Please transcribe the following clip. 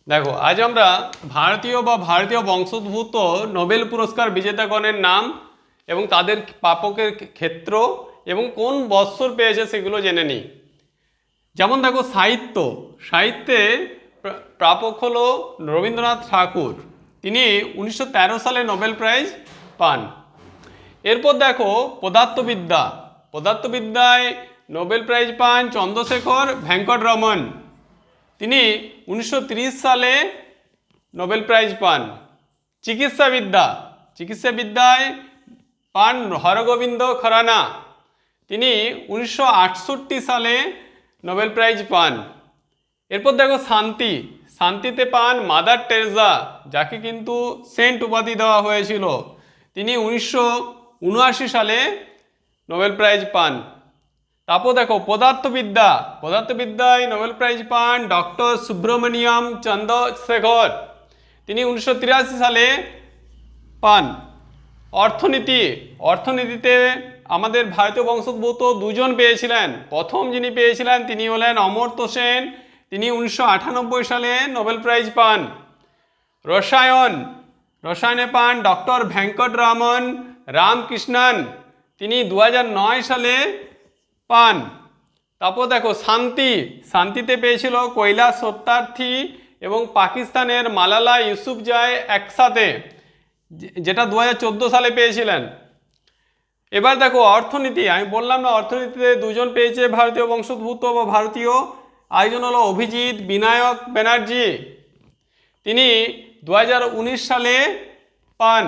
দেখো আজ আমরা ভারতীয় বংশোদ্ভূত নোবেল পুরস্কার বিজেতাগণের নাম এবং তাদের প্রাপকের ক্ষেত্র এবং কোন বৎসর পেয়েছে সেগুলো জেনে নিই। যেমন দেখো সাহিত্যে প্রাপক হলো রবীন্দ্রনাথ ঠাকুর, তিনি 1913 সালে নোবেল প্রাইজ পান। এরপর দেখো পদার্থবিদ্যায় নোবেল প্রাইজ পান চন্দ্রশেখর ভেঙ্কটরমন, তিনি 1930 সালে নোবেল প্রাইজ পান। চিকিৎসাবিদ্যায় পান হরগোবিন্দ খরানা, তিনি 1968 সালে নোবেল প্রাইজ পান। এরপর দেখো শান্তিতে পান মাদার টেরেসা, যাকে কিন্তু সেন্ট উপাধি দেওয়া হয়েছিল, তিনি 1979 সালে নোবেল প্রাইজ পান। তারপর দেখো পদার্থবিদ্যায় নোবেল প্রাইজ পান ডক্টর সুব্রমণিয়াম চন্দ্রশেখর, তিনি 1983 সালে পান। অর্থনীতিতে আমাদের ভারতীয় বংশোদ্ভূত দুজন পেয়েছিলেন। প্রথম যিনি পেয়েছিলেন তিনি হলেন অমর্ত্য সেন, তিনি 1998 সালে নোবেল প্রাইজ পান। রসায়নে পান ডক্টর ভেঙ্কটরামন রামকৃষ্ণন, তিনি 2009 সালে পান। তারপর দেখো শান্তিতে পেয়েছিল কৈলাস সত্যার্থী এবং পাকিস্তানের মালালা ইউসুফজাই একসাথে, যেটা 2014 সালে পেয়েছিলেন। এবার দেখো অর্থনীতি, আমি বললাম না অর্থনীতিতে দুজন পেয়েছে ভারতীয় বংশোদ্ভূত বা ভারতীয়, আরেকজন হলো অভিজিৎ বিনায়ক ব্যানার্জি, তিনি 2019 সালে পান।